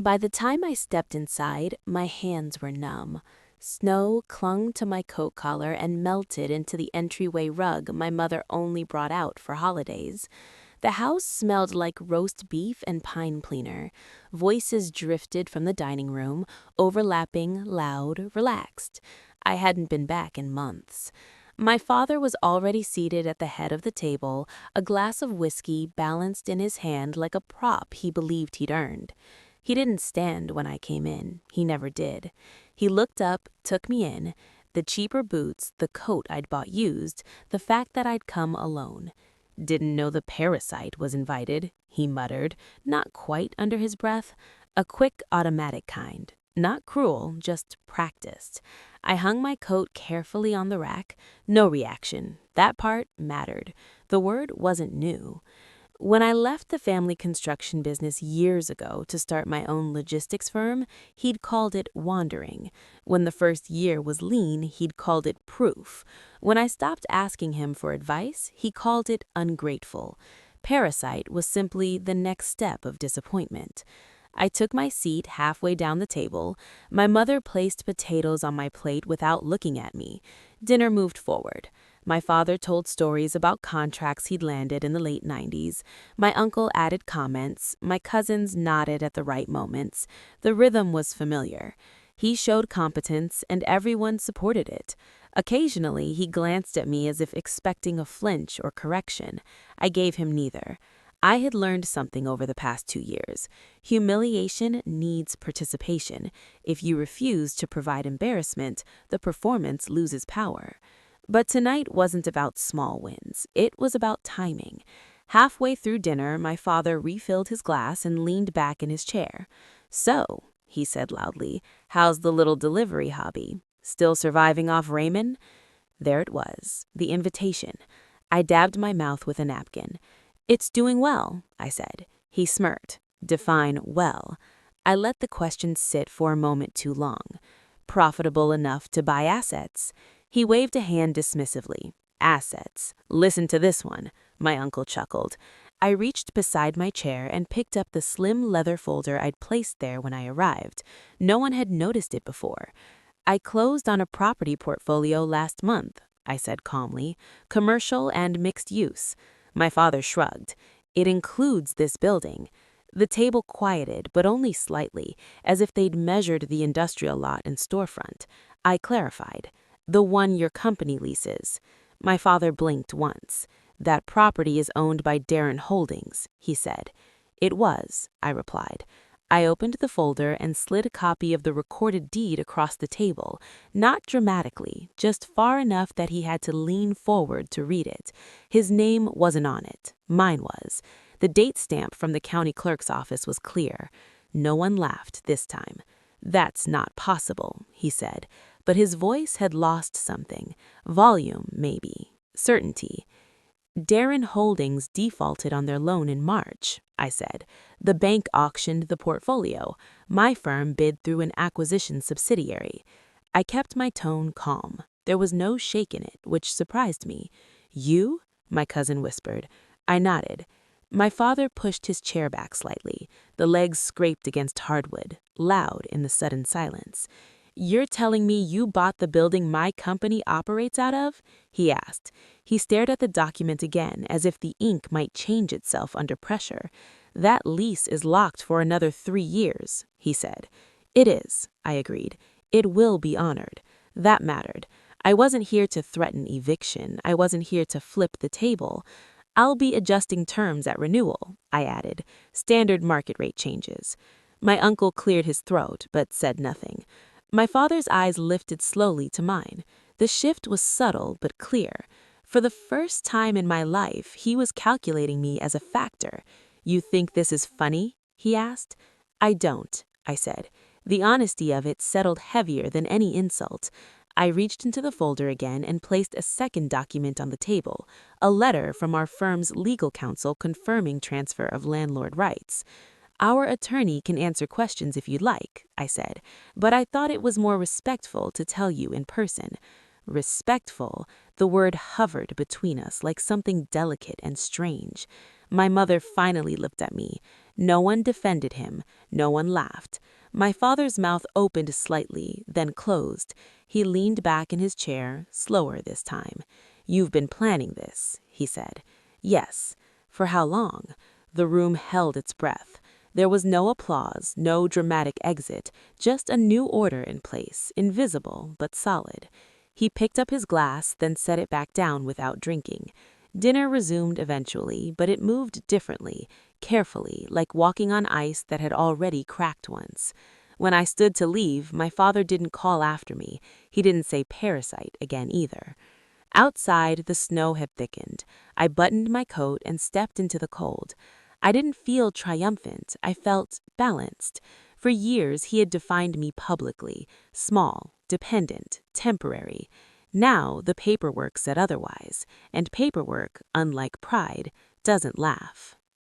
By the time I stepped inside, my hands were numb. Snow clung to my coat collar and melted into the entryway rug my mother only brought out for holidays. The house smelled like roast beef and pine cleaner. Voices drifted from the dining room, overlapping, loud, relaxed. I hadn't been back in months. My father was already seated at the head of the table, a glass of whiskey balanced in his hand like a prop he believed he'd earned. He didn't stand when I came in. He never did. He looked up, took me in. The cheaper boots, the coat I'd bought used, the fact that I'd come alone. "Didn't know the Parasite was invited," he muttered, not quite under his breath. A quick, automatic kind. Not cruel, just practiced. I hung my coat carefully on the rack. No reaction. That part mattered. The word wasn't new. When I left the family construction business years ago to start my own logistics firm, he'd called it wandering. When the first year was lean, he'd called it proof. When I stopped asking him for advice, he called it ungrateful. Parasite was simply the next step of disappointment. I took my seat halfway down the table. My mother placed potatoes on my plate without looking at me. Dinner moved forward. My father told stories about contracts he'd landed in the late 90s. My uncle added comments. My cousins nodded at the right moments. The rhythm was familiar. He showed competence, and everyone supported it. Occasionally, he glanced at me as if expecting a flinch or correction. I gave him neither. I had learned something over the past 2 years. Humiliation needs participation. If you refuse to provide embarrassment, the performance loses power. But tonight wasn't about small wins. It was about timing. Halfway through dinner, my father refilled his glass and leaned back in his chair. "So," he said loudly, "how's the little delivery hobby? Still surviving off ramen?" There it was, the invitation. I dabbed my mouth with a napkin. "It's doing well," I said. He smirked. Define well. I let the question sit for a moment too long. Profitable enough to buy assets. He waved a hand dismissively. "Assets. Listen to this one," my uncle chuckled. I reached beside my chair and picked up the slim leather folder I'd placed there when I arrived. No one had noticed it before. "I closed on a property portfolio last month," I said calmly. "Commercial and mixed use." My father shrugged. "It includes this building." The table quieted, but only slightly, as if they'd measured the industrial lot and storefront. I clarified. "The one your company leases." My father blinked once. "That property is owned by Darren Holdings," he said. "It was," I replied. I opened the folder and slid a copy of the recorded deed across the table, not dramatically, just far enough that he had to lean forward to read it. His name wasn't on it. Mine was. The date stamp from the county clerk's office was clear. No one laughed this time. "That's not possible," he said, but his voice had lost something. Volume, maybe. Certainty. "Darren Holdings defaulted on their loan in March," I said. "The bank auctioned the portfolio. My firm bid through an acquisition subsidiary." I kept my tone calm. There was no shake in it, which surprised me. "You?" my cousin whispered. I nodded. My father pushed his chair back slightly. The legs scraped against hardwood, loud in the sudden silence. "You're telling me you bought the building my company operates out of?" he asked. He stared at the document again, as if the ink might change itself under pressure. "That lease is locked for another 3 years," he said. "It is," I agreed. "It will be honored." That mattered. I wasn't here to threaten eviction. I wasn't here to flip the table. "I'll be adjusting terms at renewal," I added. "Standard market rate changes." My uncle cleared his throat, but said nothing. My father's eyes lifted slowly to mine. The shift was subtle but clear. For the first time in my life, he was calculating me as a factor. "You think this is funny?" he asked. "I don't," I said. The honesty of it settled heavier than any insult. I reached into the folder again and placed a second document on the table, a letter from our firm's legal counsel confirming transfer of landlord rights. "Our attorney can answer questions if you'd like," I said, "but I thought it was more respectful to tell you in person." Respectful, the word hovered between us like something delicate and strange. My mother finally looked at me. No one defended him. No one laughed. My father's mouth opened slightly, then closed. He leaned back in his chair, slower this time. "You've been planning this," he said. "Yes." "For how long?" The room held its breath. There was no applause, no dramatic exit, just a new order in place, invisible but solid. He picked up his glass, then set it back down without drinking. Dinner resumed eventually, but it moved differently, carefully, like walking on ice that had already cracked once. When I stood to leave, my father didn't call after me. He didn't say "Parasite" again either. Outside, the snow had thickened. I buttoned my coat and stepped into the cold. I didn't feel triumphant. I felt balanced. For years, he had defined me publicly: small, dependent, temporary. Now, the paperwork said otherwise, and paperwork, unlike pride, doesn't laugh.